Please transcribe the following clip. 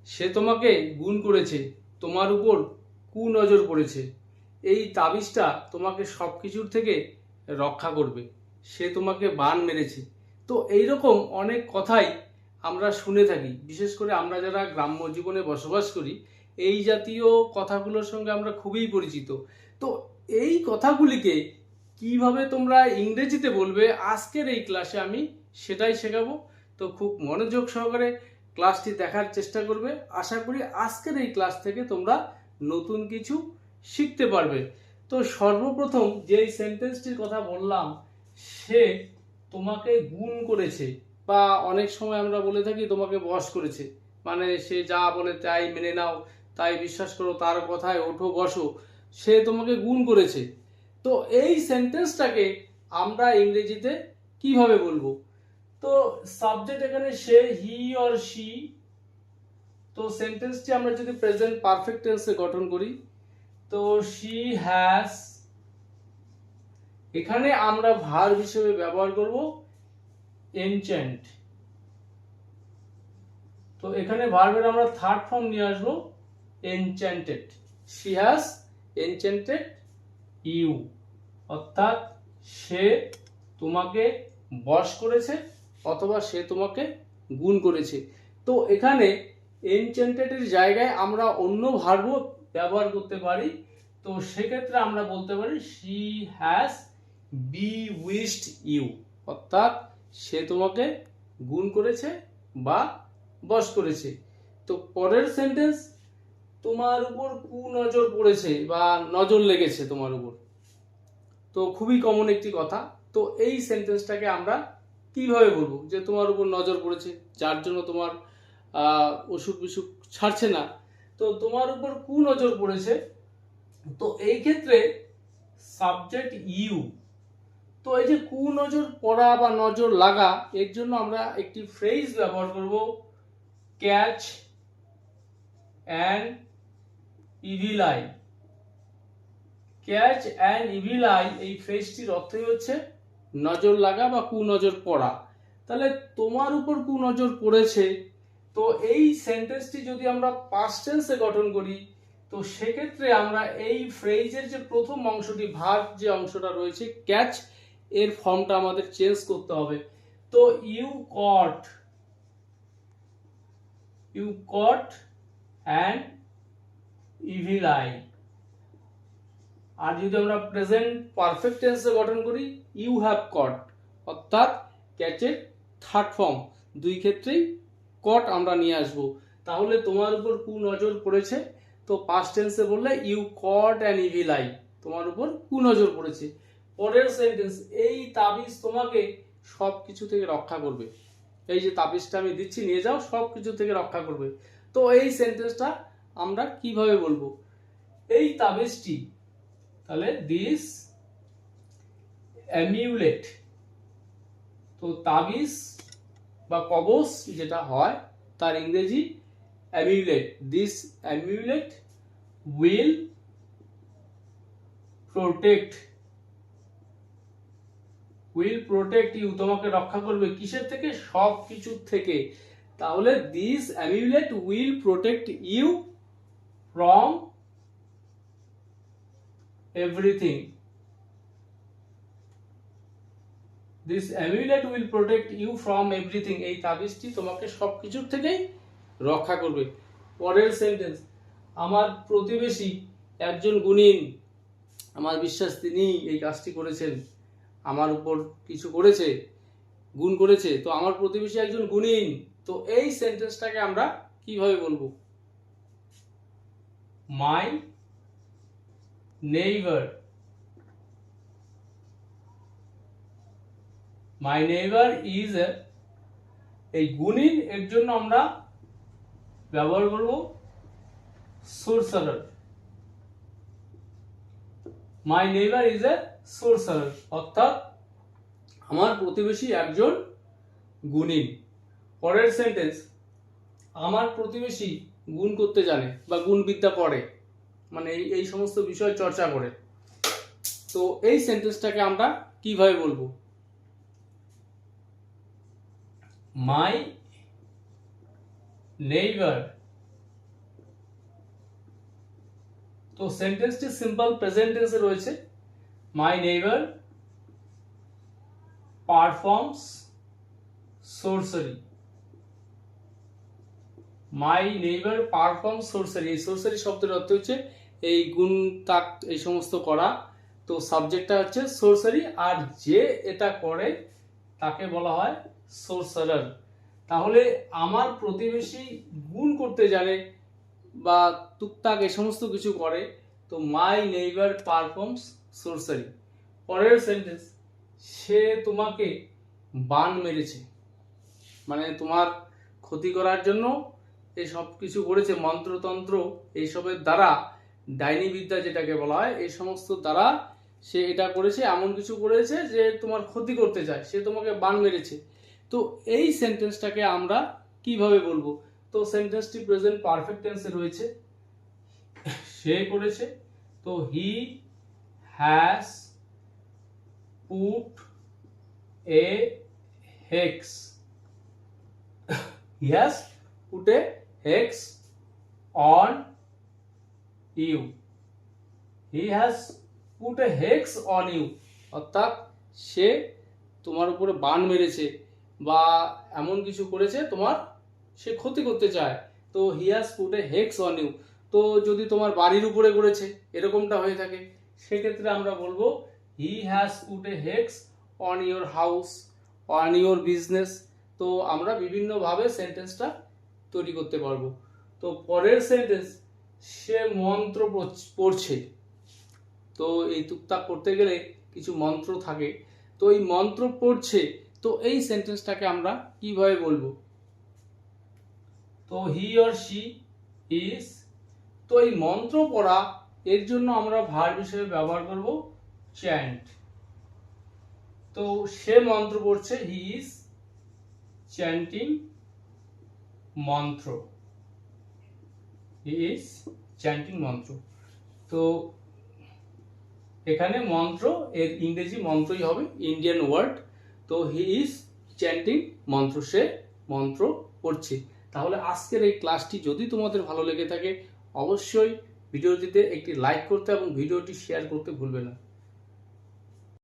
সে তোমাকে গুণ করেছে, তোমার উপর কুনজর পড়েছে। এই তাবিজটা তোমাকে সব কিছুর থেকে রক্ষা করবে। সে তোমাকে বান মেরেছে। তো এইরকম অনেক কথাই আমরা শুনে থাকি, বিশেষ করে আমরা যারা গ্রাম্য জীবনে বসবাস করি এই জাতীয় কথাগুলোর সঙ্গে আমরা খুবই পরিচিত। তো এই কথাগুলিকে কিভাবে তোমরা ইংরেজিতে বলবে আজকের এই ক্লাসে আমি সেটাই শেখাবো। তো খুব মনোযোগ সহকারে ক্লাসটি দেখার চেষ্টা করবে। আশা করি আজকের এই ক্লাস থেকে তোমরা নতুন কিছু শিখতে পারবে। তো সর্বপ্রথম যেই সেন্টেন্সটির কথা বললাম, সে তোমাকে গুণ করেছে, বা অনেক সময় আমরা বলে থাকি তোমাকে বশ করেছে, মানে সে যা বলে তাই মেনে নাও, তাই বিশ্বাস করো, তার কথায় ওঠো বসো, সে তোমাকে গুণ করেছে। তো এই সেন্টেন্সটাকে আমরা ইংরেজিতে কিভাবে বলবো? তো সাবজেক্ট এখানে সে, হি অর শি। তো সেন্টেন্সটি আমরা যদি প্রেজেন্ট পারফেক্ট টেন্সে গঠন করি, তো শি হ্যাজ, এখানে আমরা ভার্ব হিসেবে ব্যবহার করব এনচ্যান্ট। তো এখানে ভার্বের আমরা থার্ড ফর্ম নিয়ে আসবো enchanted. She has enchanted you, অর্থাৎ সে তোমাকে বশ করেছে অথবা সে তোমাকে গুণ করেছে। তো এখানে এনচ্যান্টেডের জায়গায় আমরা অন্য ভার্বও ব্যবহার করতে পারি। তো সেক্ষেত্রে আমরা বলতে পারি শি হ্যাজ বিউইশড ইউ, অর্থাৎ সে তোমাকে গুণ করেছে বা বশ করেছে। তো পরের সেন্টেন্স, তোমার উপর কুনজর পড়েছে বা নজর লেগেছে তোমার উপর। তো খুবই কমন একটি কথা। তো এই সেন্টেন্সটাকে আমরা কিভাবে বলবো যে তোমার উপর নজর পড়েছে, যার জন্য তোমার অসুখ বিসুখ ছাড়ছে না, তো তোমার উপর কুনজর পড়েছে। তো এই ক্ষেত্রে সাবজেক্ট ইউ। তো এই যে কুনজর পড়া বা নজর লাগা, এর জন্য আমরা একটি ফ্রেজ ব্যবহার করব, catch an evil I. Catch an evil I, এই ফ্রেজটির অর্থই হচ্ছে নজর লাগা বা কুনজর পড়া। তাহলে তোমার উপর কুনজর পড়েছে। তো এই সেন্টেন্সটি যদি আমরা পাস্ট টেন্সে গঠন করি, তো সেক্ষেত্রে আমরা এই ফ্রেজের যে প্রথম অংশটি, ভার্ব যে অংশটা রয়েছে ক্যাচ, এর ফর্মটা আমাদের চেঞ্জ করতে হবে। তো you caught an evil eye. আর যদি আমরা প্রেজেন্ট পারফেক্ট টেন্সে গঠন করি, ইউ হ্যাভ কট, অর্থাৎ ক্যাচের থার্ড ফর্ম, দুই ক্ষেত্রেই কট আমরা নিয়ে আসব। তাহলে তোমার উপর কুনজর পড়েছে, তো পাস্ট টেন্সে বললে you caught an evil eye, তোমার উপর কুনজর পড়েছে। পরের সেন্টেন্স, এই তাবিজ তোমাকে সব কিছু থেকে রক্ষা করবে। এই যে তাবিজটা আমি দিচ্ছি, নিয়ে যাও, সব কিছু থেকে রক্ষা করবে। তো এই সেন্টেন্সটা আমরা কিভাবে বলবো? এই তাবিজটি, তাহলে দিস অ্যামিউলেট। তো তাবিজ বা কবচ যেটা হয় তার ইংরেজি amulet. This amulet will protect you, তোমাকে রক্ষা করবে কিসের থেকে? সব কিছুর থেকে। তাহলে this amulet will protect you from everything. This amulet will protect you from everything, এই তাবিজটি তোমাকে সব কিছুর থেকেই রক্ষা করবে। পরের সেন্টেন্স, আমার প্রতিবেশী একজন গুণীন, আমার বিশ্বাস তিনি এই কাজটি করেছেন, আমার উপর কিছু করেছে, গুণ করেছে। তো আমার প্রতিবেশী একজন গুণীন। তো এই সেন্টেন্সটাকে আমরা কিভাবে বলবো? মাই নেইবার ইজ এই গুণীন এর জন্য আমরা ব্যবহার করব সোরসারার। মাই নেইবার ইজ এ সোরসারার, অর্থাৎ আমার প্রতিবেশী একজন গুণীন। পরের সেন্টেন্স, আমার প্রতিবেশী গুণ করতে জানে বা গুণবিদ্যা পড়ে, মানে এই সমস্ত বিষয় চর্চা করে। তো এই সেন্টেন্সটাকে আমরা কিভাবে বলবো? মাই নেইবার তো সেন্টেন্সটি সিম্পল প্রেজেন্ট টেন্সে রয়েছে। My neighbour performs sorcery, my neighbour perform sorcery। এই sorcery শব্দের অর্থ হচ্ছে এই গুণ তাক এই সমস্ত করা। তো সাবজেক্টটা হচ্ছে sorcery, আর যে এটা করে তাকে বলা হয় sorcerer। তাহলে আমার প্রতিবেশী গুণ করতে জানে বা টুকটাক এই সমস্ত কিছু করে, তো মাই নেইবার পারফর্মস sorcery। পরের সেন্টেন্স, সে তোমাকে বান মেরেছে, মানে তোমার ক্ষতি করার জন্য এই সব কিছু করেছে, মন্ত্রতন্ত্র এইসবের দ্বারা, ডাইনি বিদ্যা যেটাকে বলা হয়, এই সমস্ত দ্বারা সে এটা করেছে, এমন কিছু করেছে যে তোমার ক্ষতি করতে চায়, সে তোমাকে বান মেরেছে। তো এই সেন্টেন্সটাকে আমরা কিভাবে বলবো? তো সেন্টেন্সটি প্রেজেন্ট পারফেক্ট টেন্সে রয়েছে। সে করেছে, তো he has put a hex, he has put a hex on you, he has put a hex on you, অর্থাৎ সে তোমার উপরে বান মেরেছে বা এমন কিছু করেছে, তোমার সে ক্ষতি করতে চায়। তো he has put a hex on you। তো যদি তোমার বাড়ির উপরে করেছে, এরকমটা হয়ে থাকে, সেক্ষেত্রে আমরা বলবো he has put a hex on your house, on your business। তো আমরা বিভিন্নভাবে সেন্টেন্সটা তৈরি করতে পারবো। তো পরের সেন্টেন্স, সে মন্ত্র পড়ছে। তো এই টুকটাক করতে গেলে কিছু মন্ত্র থাকে, তো এই মন্ত্র পড়ছে, তো এই সেন্টেন্সটাকে আমরা কিভাবে বলবো? তো হি অর শি ইজ, তো এই মন্ত্র পড়া এর জন্য আমরা ভার্ব হিসেবে ব্যবহার করব চ্যান্ট। তো সে মন্ত্র পড়ছে, হি ইজ চ্যান্টিং মন্ত্র, হি ইজ চ্যান্টিং মন্ত্র। তো এখানে মন্ত্র এর ইংরেজি মন্ত্রই হবে, ইন্ডিয়ান ওয়ার্ড। তো হি ইজ চ্যান্টিং মন্ত্র, সে মন্ত্র পড়ছে। তাহলে আজকের এই ক্লাসটি যদি তোমাদের ভালো লেগে থাকে, অবশ্যই ভিডিওটিতে একটি লাইক করতে এবং ভিডিওটি শেয়ার করতে ভুলবে না।